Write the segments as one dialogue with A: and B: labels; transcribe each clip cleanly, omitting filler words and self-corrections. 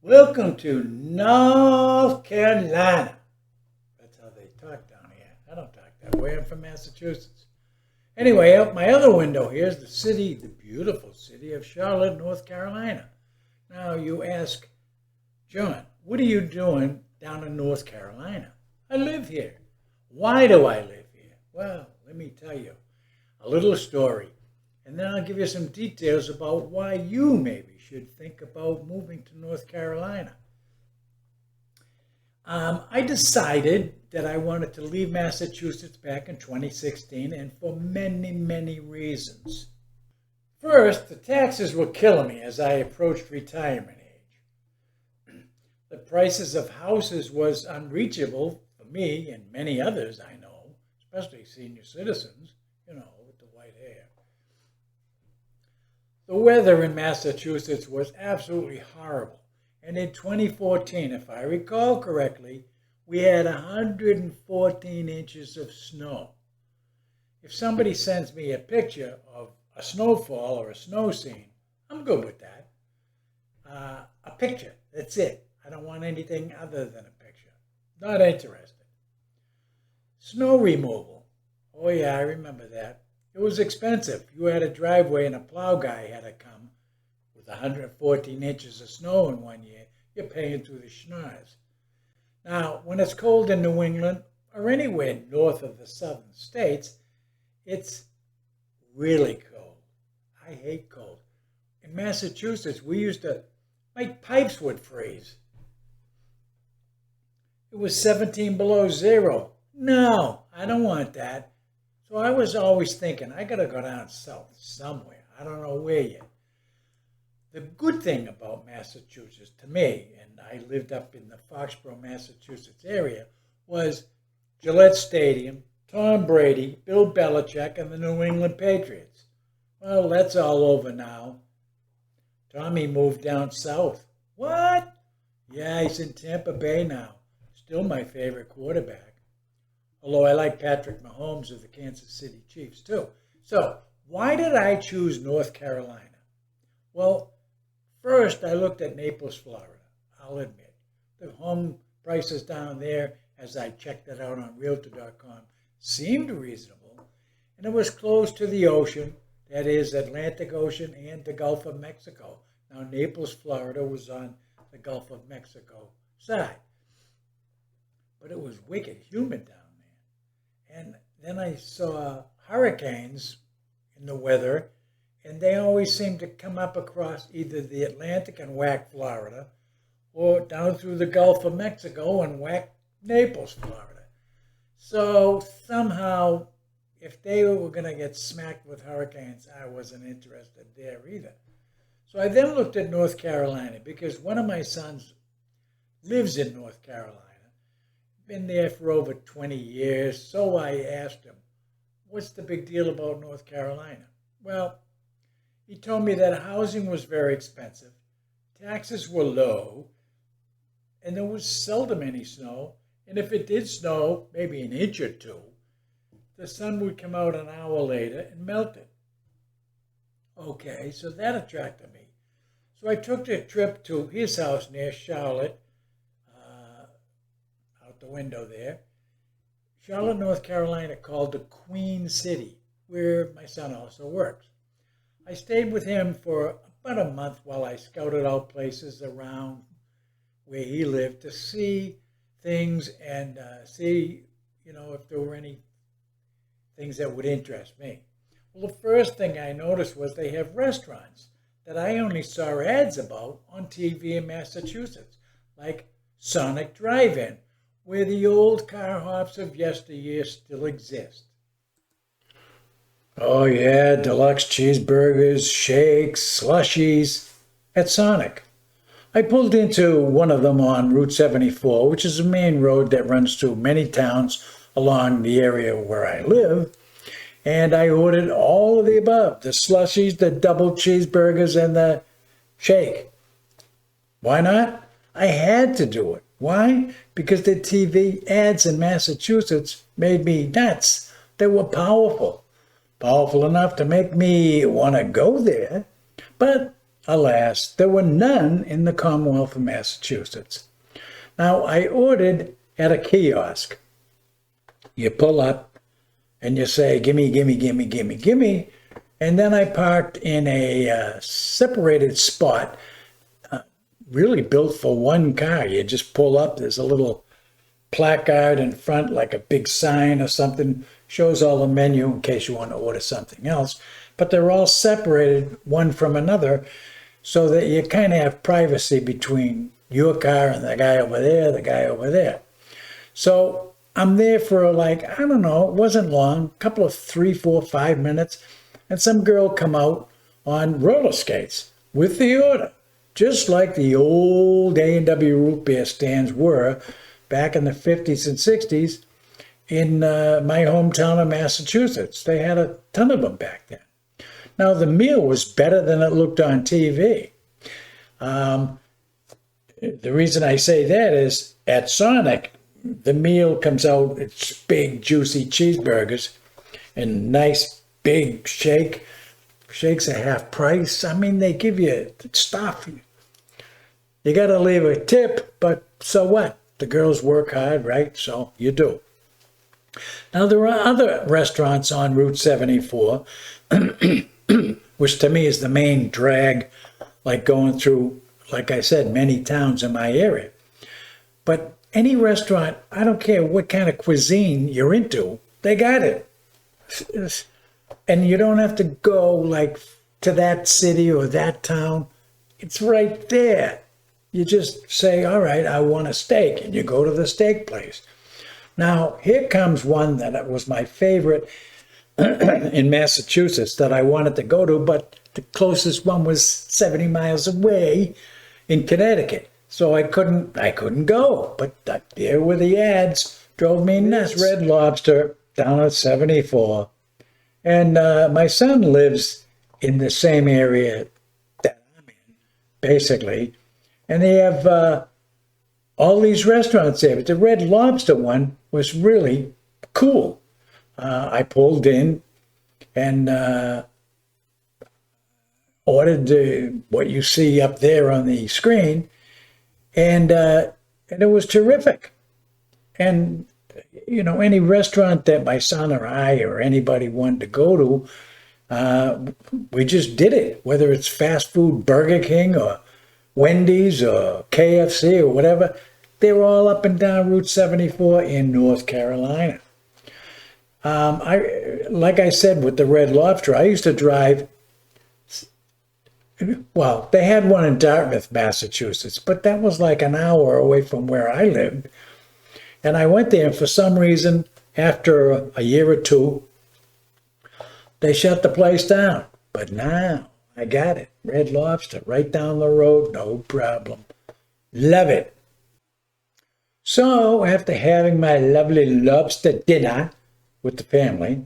A: Welcome to North Carolina. That's how they talk down here. I don't talk that way. I'm from Massachusetts. Anyway, out my other window here is the city, the beautiful city of Charlotte, North Carolina. Now you ask, John, what are you doing down in North Carolina? I live here. Why do I live here? Well, let me tell you a little story, and then I'll give you some details about why you maybe should think about moving to North Carolina. I decided that I wanted to leave Massachusetts back in 2016, and for many, many reasons. First, the taxes were killing me as I approached retirement age. The prices of houses was unreachable for me and many others I know, especially senior citizens, with the white hair. The weather in Massachusetts was absolutely horrible. And in 2014, if I recall correctly, we had 114 inches of snow. If somebody sends me a picture of a snowfall or a snow scene, I'm good with that. A picture, that's it. I don't want anything other than a picture. Not interested. Snow removal. Oh yeah, I remember that. It was expensive. You had a driveway and a plow guy had to come. With 114 inches of snow in 1 year, you're paying through the schnoz. Now, when it's cold in New England or anywhere north of the southern states, it's really cold. I hate cold. In Massachusetts, my pipes would freeze. It was 17 below zero. No, I don't want that. So I was always thinking, I got to go down south somewhere. I don't know where yet. The good thing about Massachusetts to me, and I lived up in the Foxborough, Massachusetts area, was Gillette Stadium, Tom Brady, Bill Belichick, and the New England Patriots. Well, that's all over now. Tommy moved down south. What? Yeah, he's in Tampa Bay now. Still my favorite quarterback. Although I like Patrick Mahomes of the Kansas City Chiefs too. So, why did I choose North Carolina? Well, first I looked at Naples, Florida. I'll admit. The home prices down there, as I checked it out on Realtor.com, seemed reasonable. And it was close to the ocean, that is, Atlantic Ocean and the Gulf of Mexico. Now, Naples, Florida was on the Gulf of Mexico side. But it was wicked humid down there. And then I saw hurricanes in the weather, and they always seem to come up across either the Atlantic and whack Florida, or down through the Gulf of Mexico and whack Naples, Florida. So somehow, if they were going to get smacked with hurricanes, I wasn't interested there either. So I then looked at North Carolina because one of my sons lives in North Carolina. Been there for over 20 years, so I asked him, what's the big deal about North Carolina? Well, he told me that housing was very expensive, taxes were low, and there was seldom any snow, and if it did snow, maybe an inch or two, the sun would come out an hour later and melt it. Okay, so that attracted me. So I took a trip to his house near Charlotte, the window there. Charlotte, North Carolina, called the Queen City, where my son also works. I stayed with him for about a month while I scouted out places around where he lived to see things and see, if there were any things that would interest me. Well, the first thing I noticed was they have restaurants that I only saw ads about on TV in Massachusetts, like Sonic Drive-In, where the old car hops of yesteryear still exist. Oh yeah, deluxe cheeseburgers, shakes, slushies at Sonic. I pulled into one of them on Route 74, which is a main road that runs through many towns along the area where I live, and I ordered all of the above, the slushies, the double cheeseburgers, and the shake. Why not? I had to do it. Why? Because the TV ads in Massachusetts made me nuts. They were powerful. Powerful enough to make me want to go there. But alas, there were none in the Commonwealth of Massachusetts. Now, I ordered at a kiosk. You pull up and you say, gimme, gimme, gimme, gimme, gimme. And then I parked in a separated spot, really built for one car. You just pull up, there's a little placard in front, like a big sign or something, shows all the menu in case you want to order something else. But they're all separated one from another so that you kind of have privacy between your car and the guy over there, the guy over there. So I'm there for like, I don't know, it wasn't long, a couple of 3, 4, 5 minutes, and some girl come out on roller skates with the order, just like the old A&W root beer stands were back in the 50s and 60s in my hometown of Massachusetts. They had a ton of them back then. Now, the meal was better than it looked on TV. The reason I say that is at Sonic, the meal comes out, it's big, juicy cheeseburgers and nice big shake. Shake's a half price. I mean, they give you stuff. You got to leave a tip, but so what? The girls work hard, right? So you do. Now, there are other restaurants on Route 74, which to me is the main drag, like going through, like I said, many towns in my area. But any restaurant, I don't care what kind of cuisine you're into, they got it. And you don't have to go like to that city or that town. It's right there. You just say, all right, I want a steak, and you go to the steak place. Now, here comes one that was my favorite in Massachusetts that I wanted to go to, but the closest one was 70 miles away in Connecticut. So I couldn't go, but there were the ads, drove me nuts. Red Lobster down at 74. And my son lives in the same area that I'm in, basically. And they have all these restaurants there. But the Red Lobster one was really cool. I pulled in and ordered what you see up there on the screen. And it was terrific. And, you know, any restaurant that my son or I or anybody wanted to go to, we just did it. Whether it's fast food, Burger King or Wendy's or KFC or whatever, they were all up and down Route 74 in North Carolina. Like I said with the Red Lobster, I used to drive. Well, they had one in Dartmouth, Massachusetts, but that was like an hour away from where I lived. And I went there, and for some reason, after a year or two, they shut the place down. But now, I got it. Red Lobster, right down the road, no problem. Love it. So, after having my lovely lobster dinner with the family,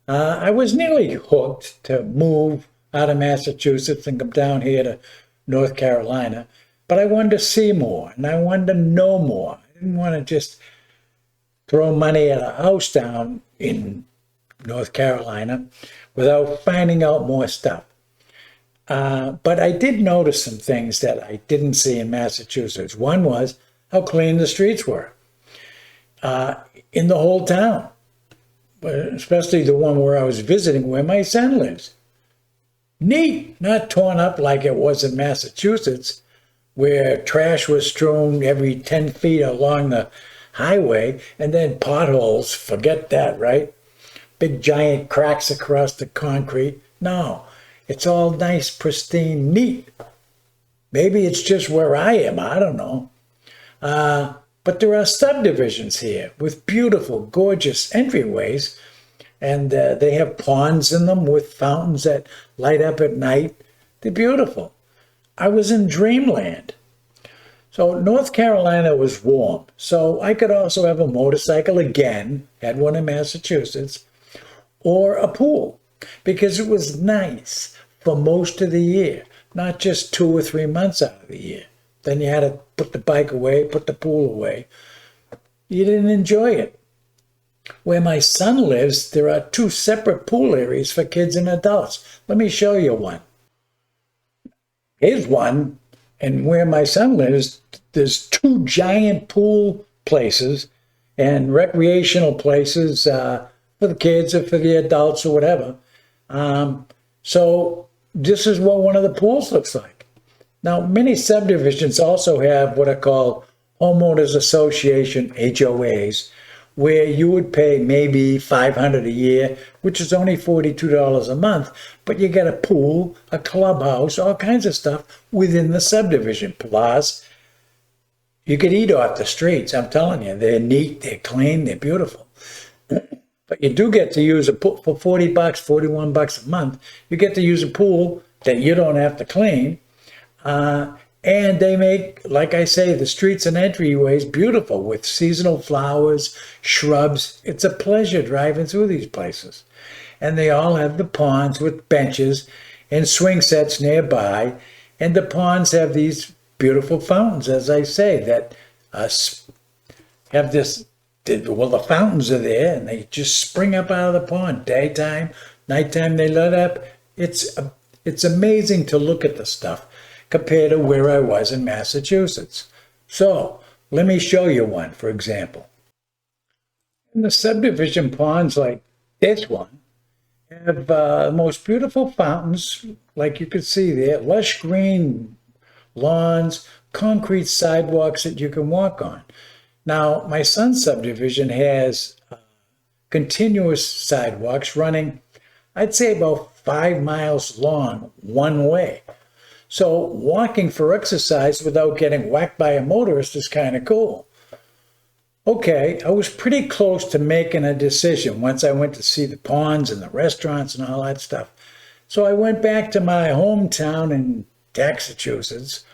A: I was nearly hooked to move out of Massachusetts and come down here to North Carolina. But I wanted to see more, and I wanted to know more. I didn't want to just throw money at a house down in North Carolina without finding out more stuff. But I did notice some things that I didn't see in Massachusetts. One was how clean the streets were in the whole town, especially the one where I was visiting, where my son lives. Neat, not torn up like it was in Massachusetts, where trash was strewn every 10 feet along the highway, and then potholes, forget that, right? Big giant cracks across the concrete. No, it's all nice, pristine, neat. Maybe it's just where I am, I don't know. But there are subdivisions here with beautiful, gorgeous entryways, and they have ponds in them with fountains that light up at night. They're beautiful. I was in dreamland. So North Carolina was warm, so I could also have a motorcycle again, had one in Massachusetts, or a pool, because it was nice for most of the year, not just 2 or 3 months out of the year. Then you had to put the bike away, put the pool away. You didn't enjoy it. Where my son lives, there are 2 separate pool areas for kids and adults. Let me show you one. Here's one, and where my son lives, there's two giant pool places and recreational places for the kids or for the adults or whatever. So this is what one of the pools looks like. Now, many subdivisions also have what are called homeowners association, HOAs, where you would pay maybe $500 a year, which is only $42 a month, but you get a pool, a clubhouse, all kinds of stuff within the subdivision. Plus, you could eat off the streets. I'm telling you, they're neat, they're clean, they're beautiful. But you do get to use a pool for $40, $41 a month. You get to use a pool that you don't have to clean. And they make, like I say, the streets and entryways beautiful with seasonal flowers, shrubs. It's a pleasure driving through these places. And they all have the ponds with benches and swing sets nearby. And the ponds have these beautiful fountains, as I say, that have this, well, the fountains are there and they just spring up out of the pond. Daytime, nighttime, they let up. It's amazing to look at the stuff compared to where I was in Massachusetts. So let me show you one, for example. In the subdivision ponds like this one have the most beautiful fountains, like you can see there, lush green lawns, concrete sidewalks that you can walk on. Now, my son's subdivision has continuous sidewalks running, I'd say about 5 miles long one way. So walking for exercise without getting whacked by a motorist is kind of cool. Okay, I was pretty close to making a decision once I went to see the ponds and the restaurants and all that stuff. So I went back to my hometown in Massachusetts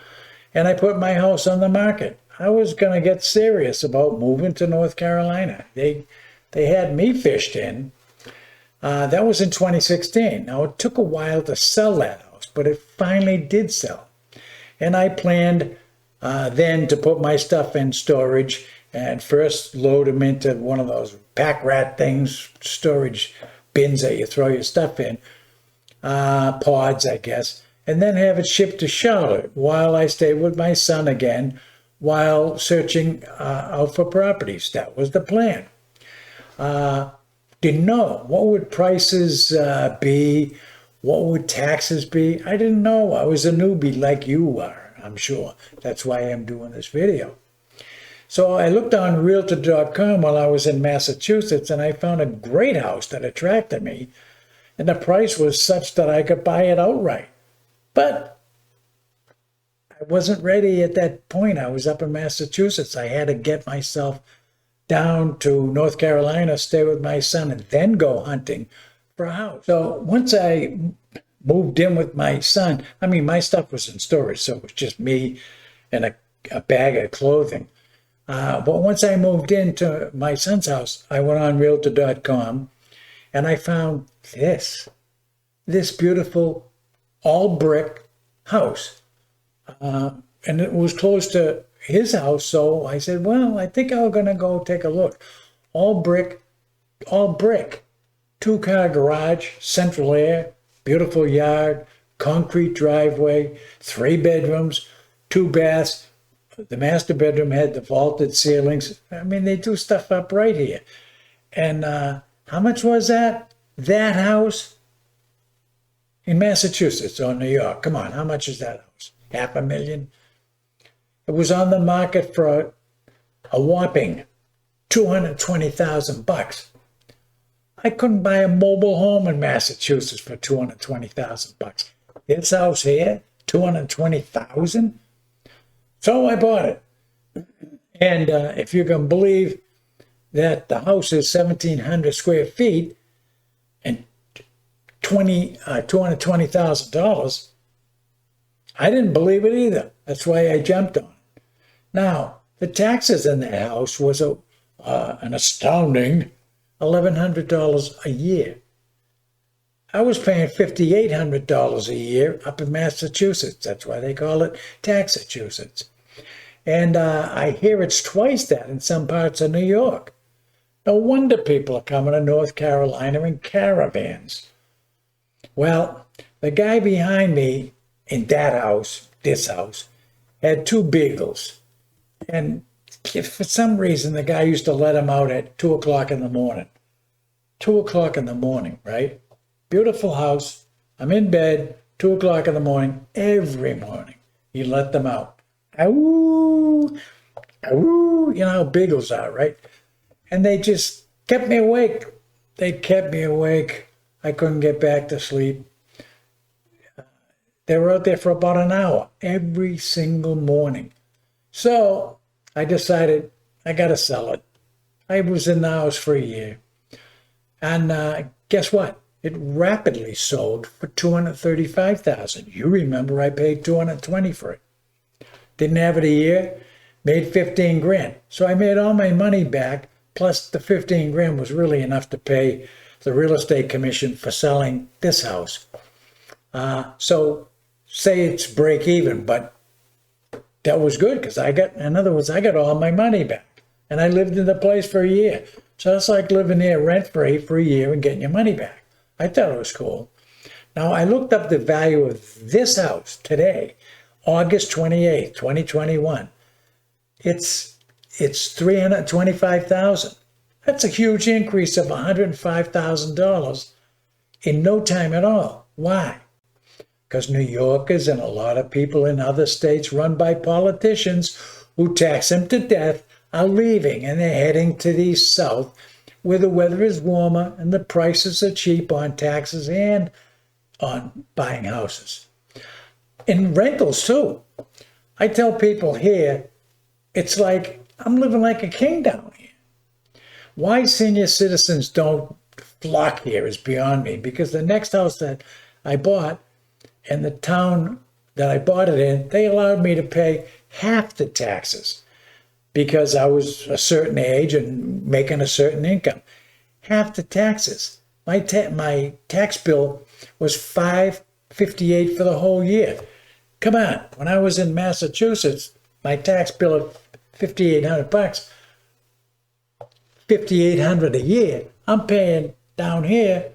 A: and I put my house on the market. I was going to get serious about moving to North Carolina. They had me fished in. That was in 2016. Now, it took a while to sell that house, but it finally did sell. And I planned then to put my stuff in storage and first load them into one of those pack rat things, storage bins that you throw your stuff in, pods, I guess, and then have it shipped to Charlotte while I stayed with my son again while searching out for properties. That was the plan. Didn't know what would prices be, what would taxes be. I didn't know. I was a newbie like you are, I'm sure. That's why I'm doing this video. So I looked on Realtor.com while I was in Massachusetts and I found a great house that attracted me, and the price was such that I could buy it outright. But I wasn't ready at that point. I was up in Massachusetts. I had to get myself down to North Carolina, stay with my son, and then go hunting for a house. So once I moved in with my son, I mean, my stuff was in storage, so it was just me and a bag of clothing. But once I moved into my son's house, I went on Realtor.com and I found this beautiful all brick house. And it was close to his house, so I said, well, I think I'm going to go take a look. All brick, 2-car garage, central air, beautiful yard, concrete driveway, 3 bedrooms, 2 baths. The master bedroom had the vaulted ceilings. I mean, they do stuff up right here. And how much was that? That house in Massachusetts or New York. Come on, how much is that house? $500,000? It was on the market for a whopping $220,000. I couldn't buy a mobile home in Massachusetts for $220,000. This house here, $220,000. So I bought it. And if you can believe that the house is 1,700 square feet and $220,000, I didn't believe it either. That's why I jumped on it. Now, the taxes in the house was an astounding $1,100 a year. I was paying $5,800 a year up in Massachusetts. That's why they call it Taxachusetts. And I hear it's twice that in some parts of New York. No wonder people are coming to North Carolina in caravans. Well, the guy behind me in that house, this house, had two beagles. And for some reason, the guy used to let them out at 2 o'clock in the morning. 2 o'clock in the morning, right? Beautiful house. I'm in bed, 2 o'clock in the morning, every morning. He let them out. Ow, ow, you know how beagles are, right? And they just kept me awake. They kept me awake. I couldn't get back to sleep. They were out there for about an hour every single morning. So I decided I got to sell it. I was in the house for a year. And guess what? It rapidly sold for $235,000. You remember I paid $220 for it. Didn't have it a year, made 15 grand. So I made all my money back, plus the 15 grand was really enough to pay the real estate commission for selling this house. So say it's break even, but that was good because in other words, I got all my money back. And I lived in the place for a year. So it's like living there rent-free for a year and getting your money back. I thought it was cool. Now, I looked up the value of this house today, August 28th, 2021. It's $325,000. That's a huge increase of $105,000 in no time at all. Why? Because New Yorkers and a lot of people in other states run by politicians who tax them to death are leaving, and they're heading to the south where the weather is warmer and the prices are cheap on taxes and on buying houses. In rentals too. I tell people here, it's like I'm living like a king down here. Why senior citizens don't flock here is beyond me, because the next house that I bought and the town that I bought it in, they allowed me to pay half the taxes because I was a certain age and making a certain income. Half the taxes. My tax bill was $558 for the whole year. Come on, when I was in Massachusetts, my tax bill of $5,800, $5,800 a year. I'm paying down here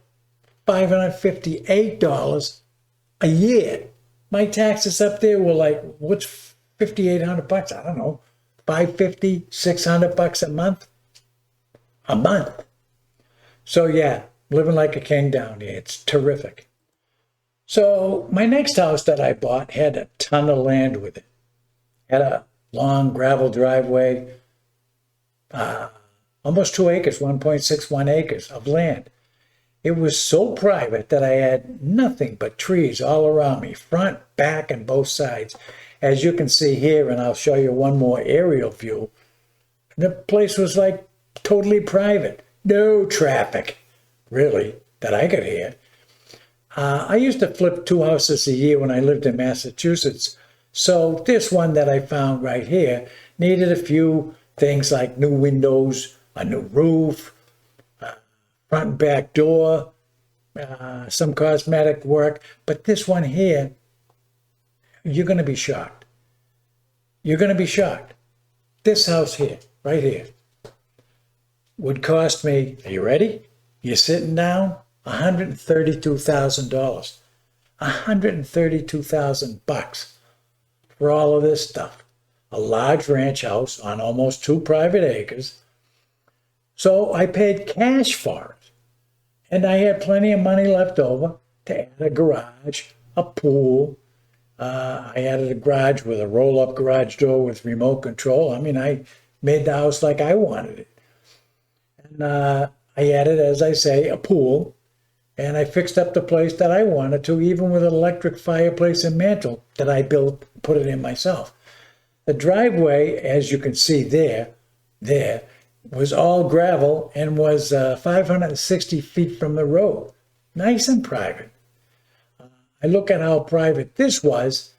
A: $558 a year. My taxes up there were like, what's $5,800? I don't know, $550, $600 a month. A month. So yeah, living like a king down here. It's terrific. So my next house that I bought had a ton of land with it. Had a long gravel driveway, almost 2 acres, 1.61 acres of land. It was so private that I had nothing but trees all around me, front, back, and both sides. As you can see here, and I'll show you one more aerial view, the place was like totally private. No traffic, really, that I could hear. I used to flip 2 houses a year when I lived in Massachusetts. So this one that I found right here needed a few things like new windows, a new roof, front and back door, some cosmetic work. But this one here, you're going to be shocked. You're going to be shocked. This house here, right here, would cost me, are you ready? You're sitting down, $132,000. $132,000 for all of this stuff. A large ranch house on almost 2 private acres. So I paid cash for it. And I had plenty of money left over to add a garage, a pool. I added a garage with a roll-up garage door with remote control. I mean, I made the house like I wanted it. And I added, as I say, a pool. And I fixed up the place that I wanted to, even with an electric fireplace and mantle that I built, put it in myself. The driveway, as you can see there, was all gravel and was 560 feet from the road. Nice and private. I look at how private this was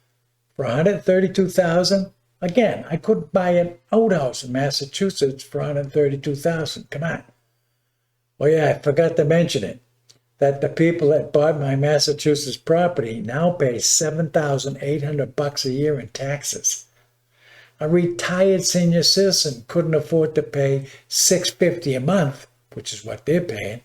A: for $132,000. Again, I couldn't buy an outhouse in Massachusetts for $132,000. Come on. Oh yeah, I forgot to mention it, that the people that bought my Massachusetts property now pay $7,800 a year in taxes. A retired senior citizen couldn't afford to pay $650 a month, which is what they're paying,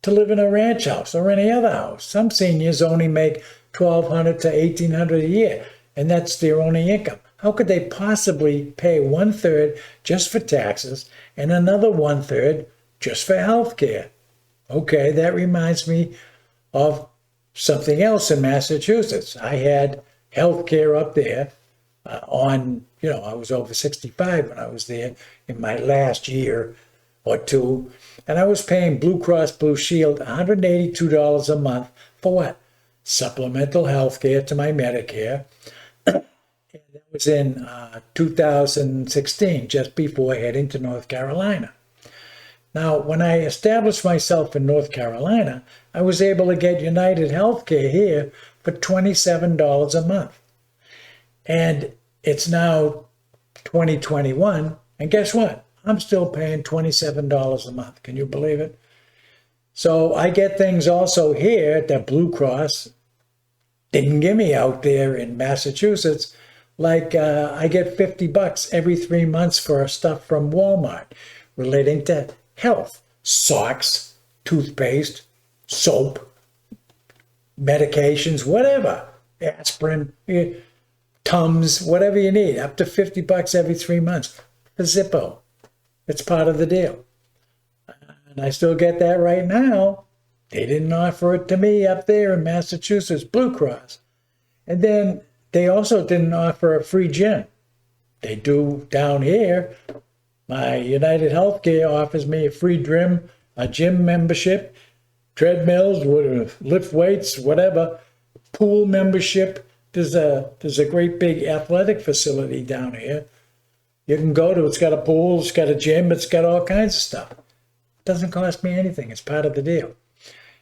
A: to live in a ranch house or any other house. Some seniors only make $1,200 to $1,800 a year, and that's their only income. How could they possibly pay 1/3 just for taxes and another 1/3 just for health care? Okay, that reminds me of something else in Massachusetts. I had health care up there I was over 65 when I was there in my last year or two, and I was paying Blue Cross Blue Shield $182 a month for what? Supplemental health care to my Medicare. And that was in 2016, just before heading to North Carolina. Now, when I established myself in North Carolina, I was able to get United Healthcare here for $27 a month. And it's now 2021, and guess what? I'm still paying $27 a month. Can you believe it? So I get things also here that Blue Cross didn't give me out there in Massachusetts. Like I get $50 every 3 months for stuff from Walmart relating to health. Socks, toothpaste, soap, medications, whatever. Aspirin, Tums, whatever you need. Up to $50 every 3 months for Zippo. It's part of the deal. And I still get that right now. They didn't offer it to me up there in Massachusetts, Blue Cross. And then they also didn't offer a free gym. They do down here. My United Healthcare offers me a free gym membership, treadmills, lift weights, whatever, pool membership. There's a great big athletic facility down here. You can go to. It's got a pool, it's got a gym, it's got all kinds of stuff. It doesn't cost me anything. It's part of the deal.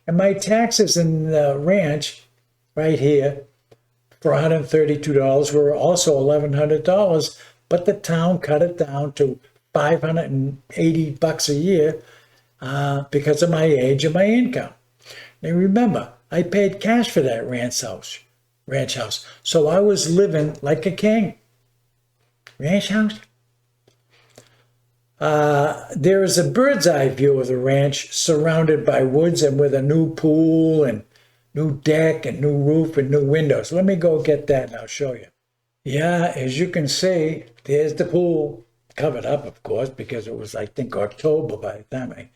A: And my taxes in the ranch right here for $132 were also $1,100, but the town cut it down to $580 a year because of my age and my income. Now remember, I paid cash for that ranch house. So I was living like a king. Ranch house? There is a bird's eye view of the ranch surrounded by woods and with a new pool and new deck and new roof and new windows. Let me go get that and I'll show you. Yeah, as you can see, there's the pool. Covered up, of course, because it was, I think, October by the time I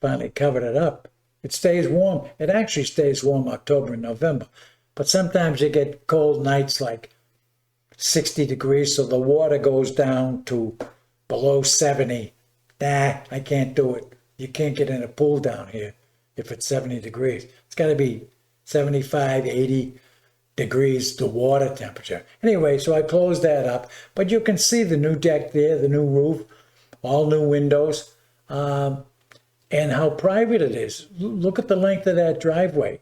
A: finally covered it up. It stays warm. It actually stays warm October and November. But sometimes you get cold nights like 60 degrees, so the water goes down to below 70. Nah, I can't do it. You can't get in a pool down here if it's 70 degrees. It's got to be 75, 80 degrees, the water temperature. Anyway, so I closed that up. But you can see the new deck there, the new roof, all new windows, and how private it is. Look at the length of that driveway.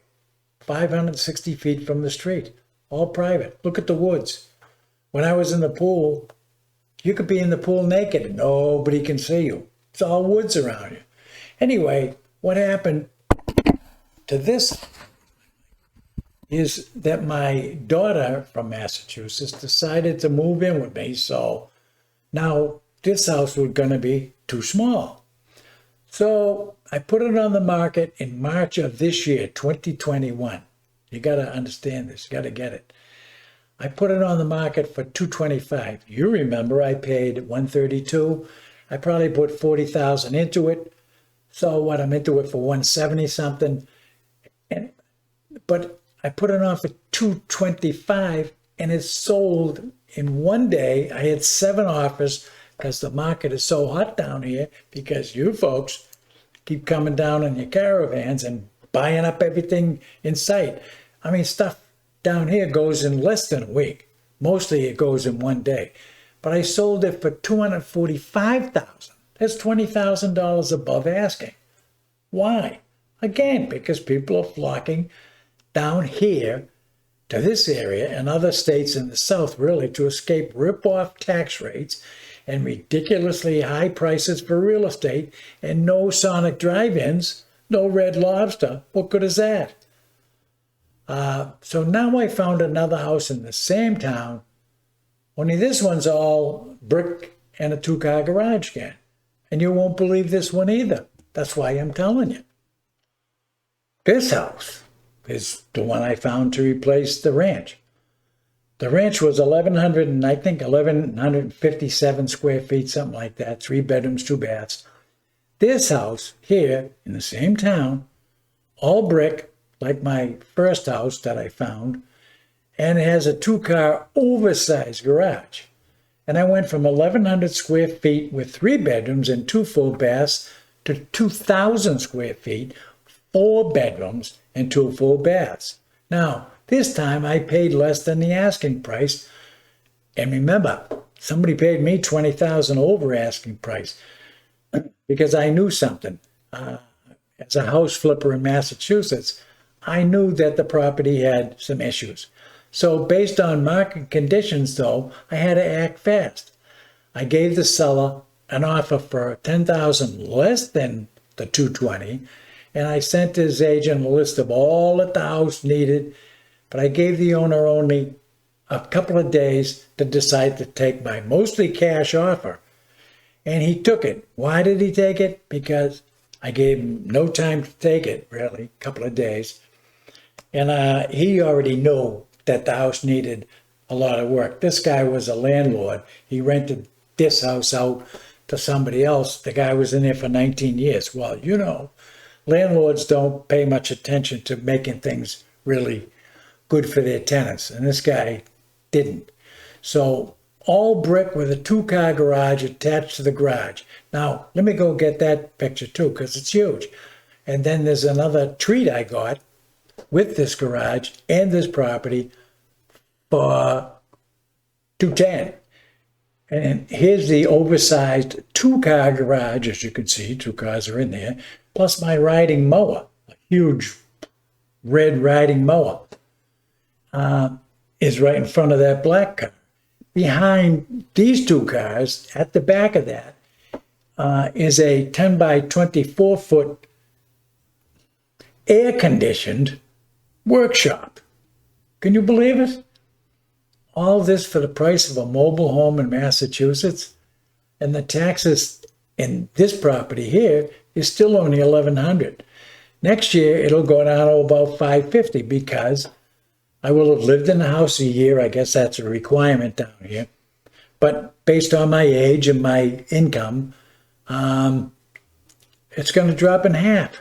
A: 560 feet from the street, all private. Look at the woods. When I was in the pool, you could be in the pool naked and nobody can see you. It's all woods around you. Anyway, what happened to this is that my daughter from Massachusetts decided to move in with me. So now this house was going to be too small. So I put it on the market in March of this year, 2021. You got to understand this. You got to get it. I put it on the market for $225. You remember I paid $132. I probably put $40,000 into it. So what, I'm into it for $170 something. But I put it on for $225 and it sold in one day. I had 7 offers because the market is so hot down here because you folks keep coming down in your caravans and buying up everything in sight. I mean, stuff down here goes in less than a week. Mostly it goes in one day. But I sold it for $245,000. That's $20,000 above asking. Why? Again, because people are flocking down here to this area and other states in the South, really, to escape rip-off tax rates and ridiculously high prices for real estate and no Sonic drive-ins, no Red Lobster. What good is that? So now I found another house in the same town, only this one's all brick and a 2-car garage again. And you won't believe this one either. That's why I'm telling you. This house is the one I found to replace the ranch. The ranch was 1,100 and I think 1,157 square feet, something like that, 3 bedrooms, 2 baths. This house here in the same town, all brick, like my first house that I found, and it has a 2-car oversized garage. And I went from 1,100 square feet with 3 bedrooms and 2 full baths to 2,000 square feet, 4 bedrooms and 2 full baths. Now, this time I paid less than the asking price. And remember, somebody paid me $20,000 over asking price because I knew something. As a house flipper in Massachusetts, I knew that the property had some issues. So based on market conditions, though, I had to act fast. I gave the seller an offer for $10,000 less than the $220,000, and I sent his agent a list of all that the house needed, but I gave the owner only a couple of days to decide to take my mostly cash offer. And he took it. Why did he take it? Because I gave him no time to take it, really, a couple of days. And he already knew that the house needed a lot of work. This guy was a landlord. He rented this house out to somebody else. The guy was in there for 19 years. Well, you know, landlords don't pay much attention to making things really good for their tenants, and this guy didn't. So all brick with a 2-car garage attached to the garage. Now, let me go get that picture too, because it's huge. And then there's another treat I got with this garage and this property for $210,000. And here's the oversized 2-car garage, as you can see, 2 cars are in there, plus my riding mower, a huge red riding mower, is right in front of that black car. Behind these 2 cars, at the back of that, is a 10 by 24 foot air-conditioned workshop. Can you believe it? All this for the price of a mobile home in Massachusetts, and the taxes in this property here is still only $1,100. Next year it'll go down to about $550 because I will have lived in the house a year. I guess that's a requirement down here. But based on my age and my income, it's going to drop in half.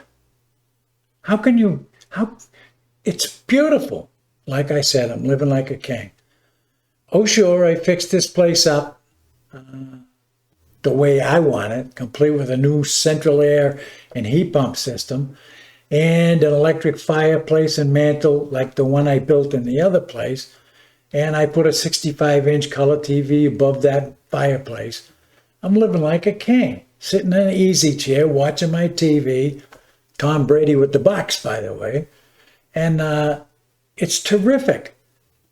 A: It's beautiful. Like I said, I'm living like a king. Oh, sure, I fixed this place up the way I want it, complete with a new central air and heat pump system and an electric fireplace and mantle like the one I built in the other place. And I put a 65-inch color TV above that fireplace. I'm living like a king, sitting in an easy chair, watching my TV. Tom Brady with the Bucks, by the way. And it's terrific.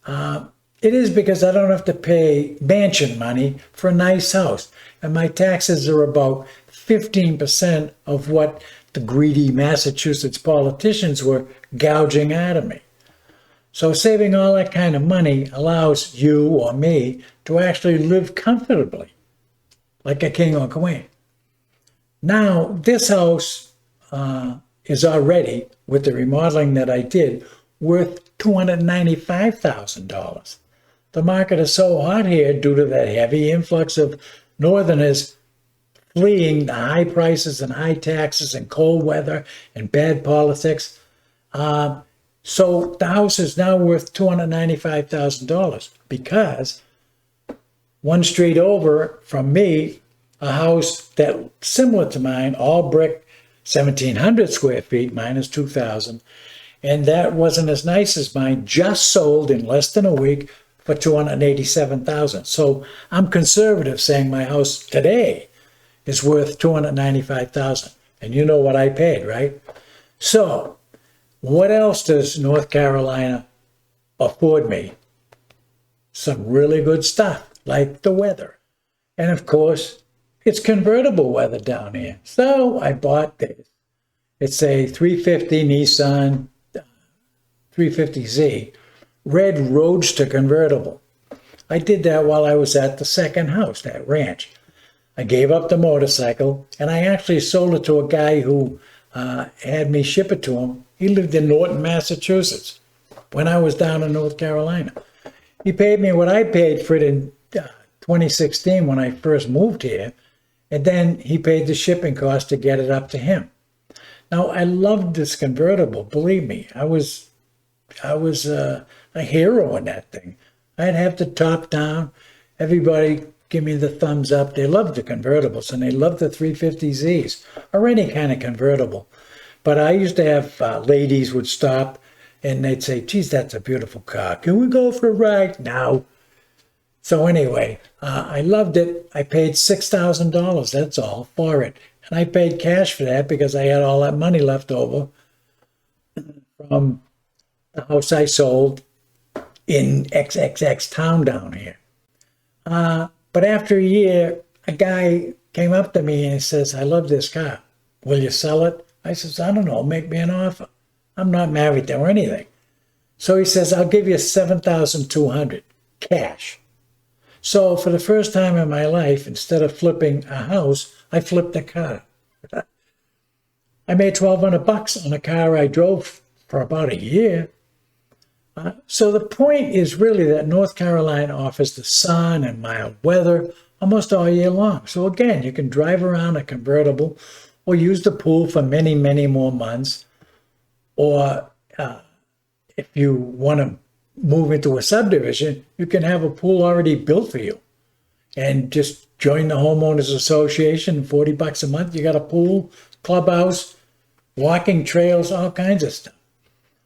A: It is because I don't have to pay mansion money for a nice house. And my taxes are about 15% of what the greedy Massachusetts politicians were gouging out of me. So saving all that kind of money allows you or me to actually live comfortably, like a king or queen. Now, this house is already, with the remodeling that I did, worth $295,000. The market is so hot here due to that heavy influx of Northerners fleeing the high prices and high taxes and cold weather and bad politics. So the house is now worth $295,000 because one street over from me, a house that similar to mine, all brick, 1,700 square feet, mine is 2,000, and that wasn't as nice as mine, just sold in less than a week for $287,000. So I'm conservative saying my house today is worth $295,000. And you know what I paid, right? So what else does North Carolina afford me? Some really good stuff, like the weather. And of course, it's convertible weather down here. So I bought this. It's a 350 Nissan 350Z, red Roadster convertible. I did that while I was at the second house, that ranch. I gave up the motorcycle, and I actually sold it to a guy who had me ship it to him He lived in Norton, Massachusetts, when I was down in North Carolina. He paid me what I paid for it in 2016 when I first moved here, and then he paid the shipping cost to get it up to him. Now, I loved this convertible. Believe me, I was a hero in that thing. I'd have the top down. Everybody give me the thumbs up. They loved the convertibles, and they loved the 350Zs, or any kind of convertible. But I used to have ladies would stop, and they'd say, geez, that's a beautiful car. Can we go for a ride? No. So anyway, I loved it. I paid $6,000, that's all, for it. And I paid cash for that because I had all that money left over from the house I sold in XXX town down here. But after a year, a guy came up to me and says, I love this car. Will you sell it? I says, I don't know, make me an offer. I'm not married to or anything. So he says, I'll give you $7,200 cash. So for the first time in my life, instead of flipping a house, I flipped a car. I made $1,200 on a car I drove for about a year. So the point is really that North Carolina offers the sun and mild weather almost all year long. So again, you can drive around a convertible or use the pool for many, many more months. Or if you want to move into a subdivision, you can have a pool already built for you and just join the homeowners association. $40 a month, you got a pool, clubhouse, walking trails, all kinds of stuff.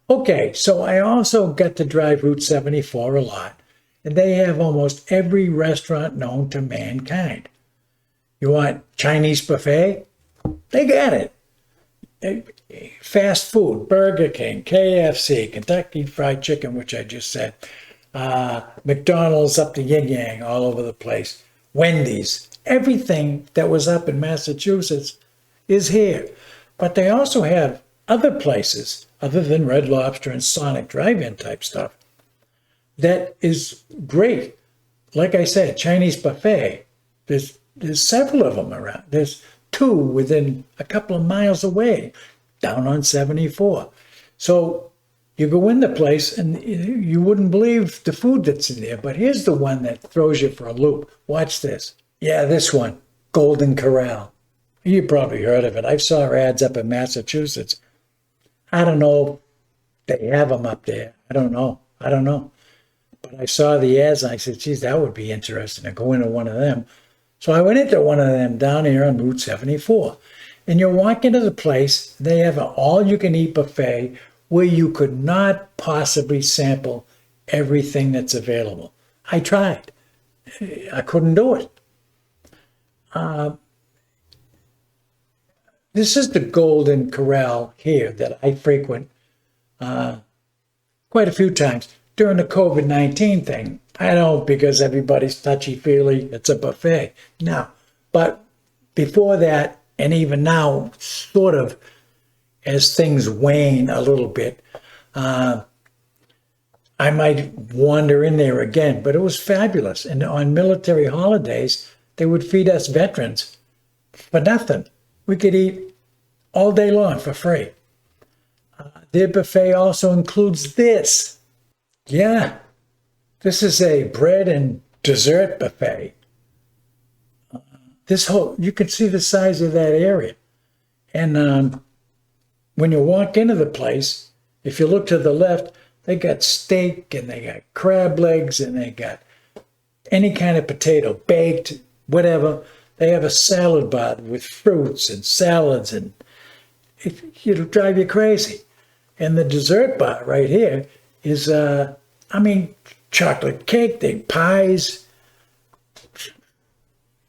A: Okay, so I also got to drive Route 74 a lot, and they have almost every restaurant known to mankind. You want Chinese buffet? They got it. Fast food, Burger King, KFC, Kentucky Fried Chicken, which I just said, McDonald's up to yin yang all over the place, Wendy's, everything that was up in Massachusetts is here. But they also have other places other than Red Lobster and Sonic drive-in type stuff that is great. Like I said, Chinese buffet, there's several of them around. There's 2 within a couple of miles away down on 74. So you go in the place and you wouldn't believe the food that's in there. But here's the one that throws you for a loop. Watch this. Yeah, this one, Golden Corral. You probably heard of it. I saw ads up in Massachusetts. I don't know if they have them up there. I don't know. But I saw the ads and I said, geez, that would be interesting to go into one of them. So I went into one of them down here on Route 74. And you walk into the place, they have an all-you-can-eat buffet where you could not possibly sample everything that's available. I tried. I couldn't do it. This is the Golden Corral here that I frequent quite a few times during the COVID-19 thing. I know, because everybody's touchy-feely, it's a buffet. No, but before that, and even now, sort of, as things wane a little bit, I might wander in there again, but it was fabulous. And on military holidays, they would feed us veterans for nothing. We could eat all day long for free. Their buffet also includes this. Yeah, this is a bread and dessert buffet. You can see the size of that area. And when you walk into the place, if you look to the left, they got steak and they got crab legs and they got any kind of potato, baked, whatever. They have a salad bar with fruits and salads, and it'll drive you crazy. And the dessert bar right here is, chocolate cake, they pies.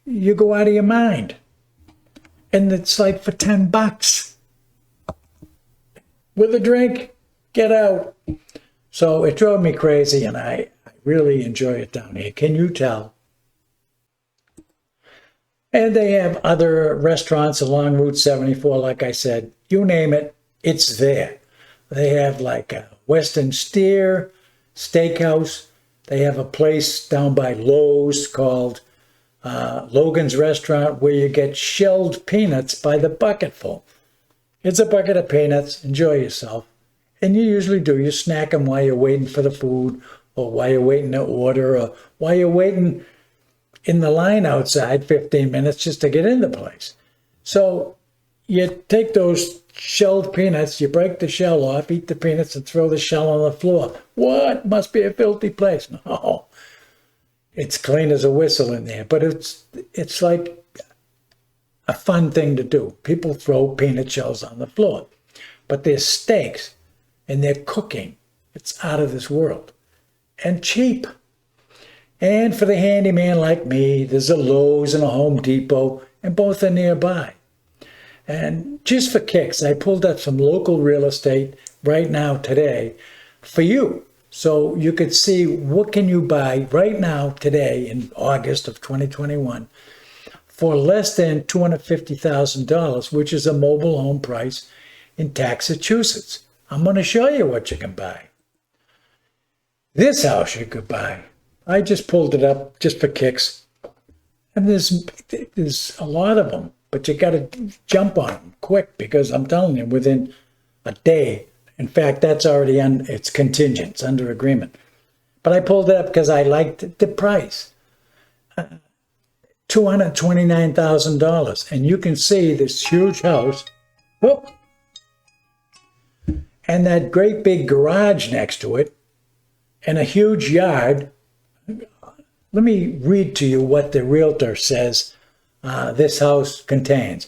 A: You go out of your mind. And it's like for $10. With a drink, get out. So it drove me crazy, and I really enjoy it down here. Can you tell? And they have other restaurants along Route 74, like I said. You name it, it's there. They have like a Western Steer Steakhouse. They have a place down by Lowe's called Logan's Restaurant, where you get shelled peanuts by the bucketful. It's a bucket of peanuts. Enjoy yourself. And you usually do. You snack them while you're waiting for the food, or while you're waiting to order, or while you're waiting in the line outside 15 minutes just to get in the place. So you take those shelled peanuts, you break the shell off, eat the peanuts, and throw the shell on the floor. What? Must be a filthy place. No, it's clean as a whistle in there. But it's like a fun thing to do. People throw peanut shells on the floor. But they're steaks, and they're cooking. It's out of this world. And cheap. And for the handyman like me, there's a Lowe's and a Home Depot, and both are nearby. And just for kicks, I pulled up some local real estate right now today for you. So you could see what can you buy right now today in August of 2021 for less than $250,000, which is a mobile home price in Massachusetts. I'm going to show you what you can buy. This house you could buy. I just pulled it up just for kicks. And there's a lot of them, but you got to jump on them quick because I'm telling you, within a day. In fact, that's already on, it's contingent, it's under agreement. But I pulled it up because I liked the price. $229,000. And you can see this huge house. Whoop. And that great big garage next to it. And a huge yard. Let me read to you what the realtor says this house contains.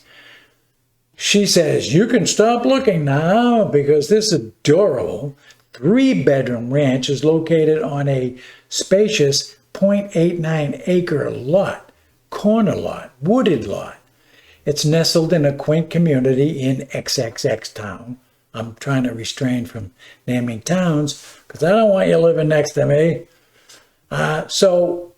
A: She says, you can stop looking now because this adorable 3-bedroom ranch is located on a spacious 0.89 acre lot, corner lot, wooded lot. It's nestled in a quaint community in XXX town. I'm trying to restrain from naming towns because I don't want you living next to me. So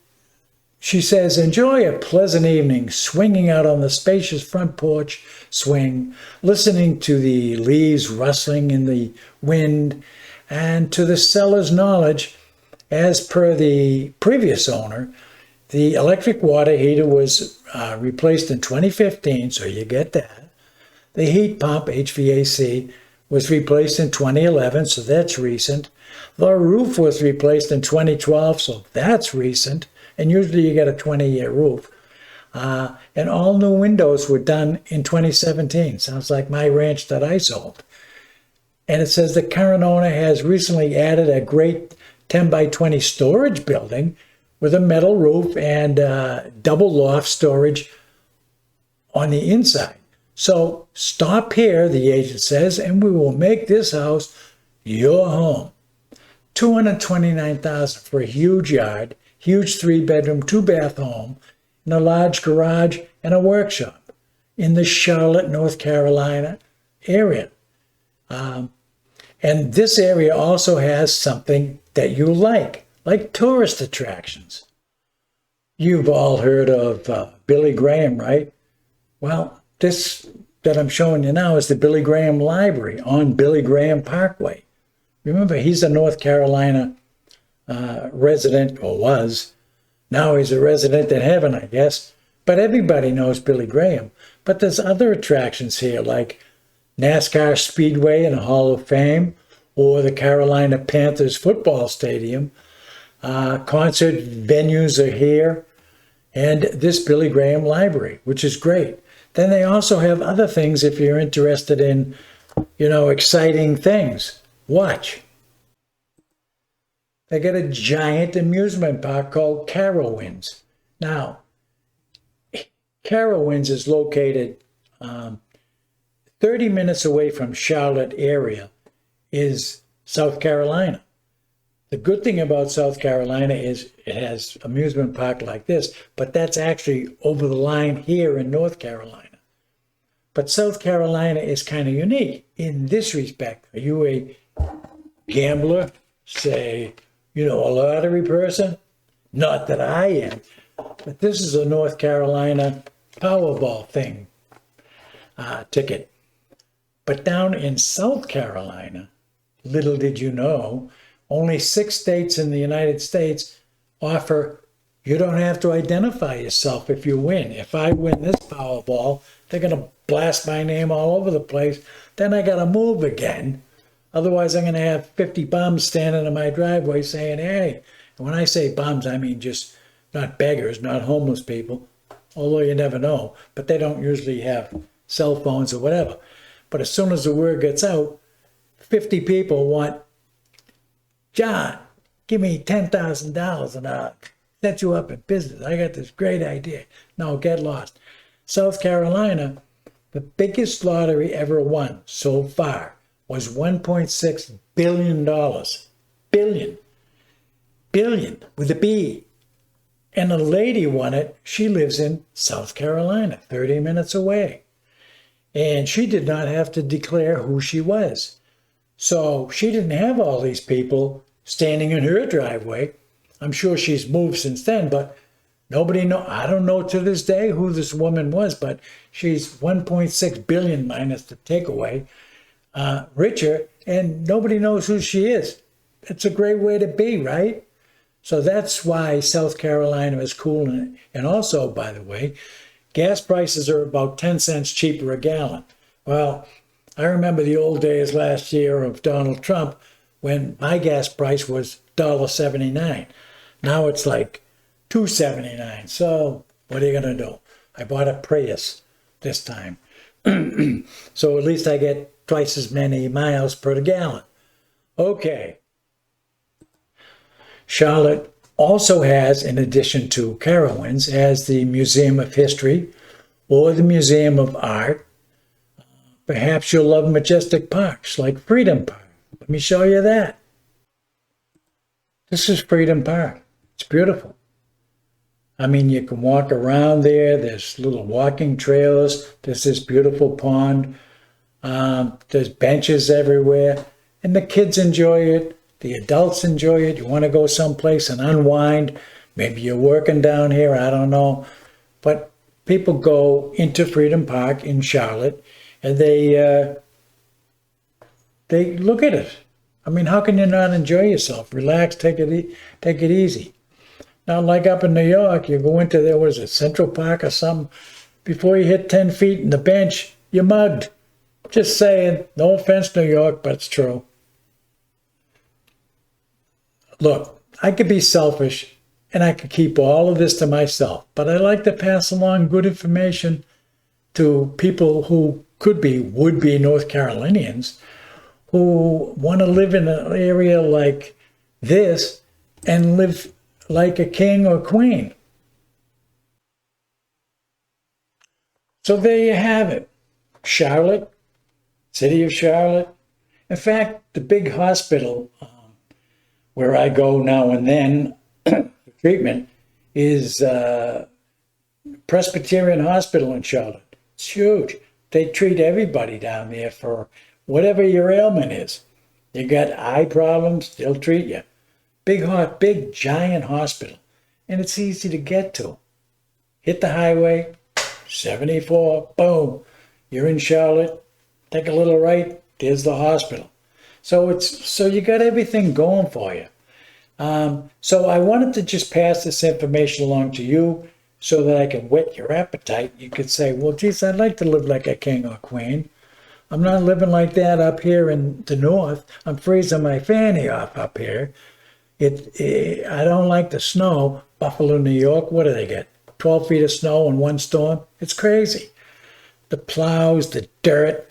A: she says, enjoy a pleasant evening swinging out on the spacious front porch swing, listening to the leaves rustling in the wind, and to the seller's knowledge, as per the previous owner, the electric water heater was replaced in 2015, so you get that. The heat pump, HVAC, was replaced in 2011, so that's recent. The roof was replaced in 2012, so that's recent. And usually you get a 20-year roof. And all new windows were done in 2017. Sounds like my ranch that I sold. And it says the current owner has recently added a great 10 by 20 storage building with a metal roof and double loft storage on the inside. So stop here, the agent says, and we will make this house your home. $229,000 for a huge yard, huge 3-bedroom, 2-bath home, and a large garage and a workshop in the Charlotte, North Carolina area. And this area also has something that you like tourist attractions. You've all heard of Billy Graham, right? Well, this that I'm showing you now is the Billy Graham Library on Billy Graham Parkway. Remember, he's a North Carolina resident, or was. Now he's a resident in heaven, I guess. But everybody knows Billy Graham. But there's other attractions here, like NASCAR Speedway and Hall of Fame, or the Carolina Panthers football stadium. Concert venues are here, and this Billy Graham Library, which is great. Then they also have other things if you're interested in, exciting things. Watch. They got a giant amusement park called Carowinds. Now, Carowinds is located 30 minutes away from Charlotte area is South Carolina. The good thing about South Carolina is it has amusement park like this, but that's actually over the line here in North Carolina. But South Carolina is kind of unique in this respect. Are you a gambler? Say, a lottery person? Not that I am. But this is a North Carolina Powerball thing, ticket. But down in South Carolina, little did you know, only 6 states in the United States offer, you don't have to identify yourself if you win. If I win this Powerball, they're going to blast my name all over the place. Then I got to move again. Otherwise, I'm going to have 50 bums standing in my driveway saying, hey. And when I say bums, I mean just not beggars, not homeless people, although you never know. But they don't usually have cell phones or whatever. But as soon as the word gets out, 50 people want, John, give me $10,000 and I'll set you up in business. I got this great idea. No, get lost. South Carolina, the biggest lottery ever won so far was $1.6 billion. Billion with a B. And a lady won it. She lives in South Carolina, 30 minutes away. And she did not have to declare who she was. So she didn't have all these people standing in her driveway. I'm sure she's moved since then, but nobody know. I don't know to this day who this woman was, but she's 1.6 billion minus the takeaway, richer, and nobody knows who she is. It's a great way to be, right? So that's why South Carolina is cool. And also, by the way, gas prices are about 10 cents cheaper a gallon. Well, I remember the old days last year of Donald Trump when my gas price was $1.79. Now it's like $2.79. So what are you going to do? I bought a Prius this time. So at least I get twice as many miles per gallon. Okay. Charlotte also has, in addition to Carowinds, has the Museum of History or the Museum of Art. Perhaps you'll love majestic parks like Freedom Park. Let me show you that. This is Freedom Park. It's beautiful. I mean, you can walk around there. There's little walking trails. There's this beautiful pond. There's benches everywhere. And the kids enjoy it. The adults enjoy it. You want to go someplace and unwind. Maybe you're working down here. I don't know. But people go into Freedom Park in Charlotte and they look at it. I mean, how can you not enjoy yourself? Relax, take it easy. Not like up in New York, you go into there, what is it, Central Park or something? Before you hit 10 feet in the bench, you're mugged. Just saying. No offense, New York, but it's true. Look, I could be selfish and I could keep all of this to myself, but I like to pass along good information to people who would be North Carolinians who want to live in an area like this and live like a king or queen. So there you have it. Charlotte, city of Charlotte. In fact, the big hospital where I go now and then for treatment is Presbyterian Hospital in Charlotte. It's huge. They treat everybody down there for whatever your ailment is. You got eye problems, they'll treat you. Big giant hospital. And it's easy to get to. Hit the highway, 74, boom. You're in Charlotte, take a little right, there's the hospital. So you got everything going for you. So I wanted to just pass this information along to you so that I can whet your appetite. You could say, well, geez, I'd like to live like a king or queen. I'm not living like that up here in the north. I'm freezing my fanny off up here. I don't like the snow. Buffalo, New York, what do they get? 12 feet of snow in one storm? It's crazy. The plows, the dirt.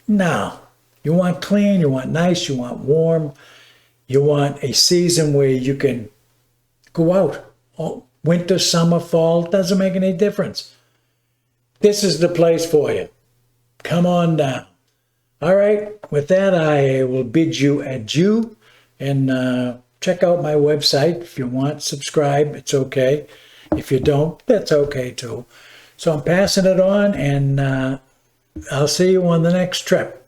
A: No. You want clean, you want nice, you want warm. You want a season where you can go out. Oh, winter, summer, fall, doesn't make any difference. This is the place for you. Come on down. All right, with that, I will bid you adieu and check out my website if you want. Subscribe, it's okay. If you don't, that's okay too. So I'm passing it on, and I'll see you on the next trip.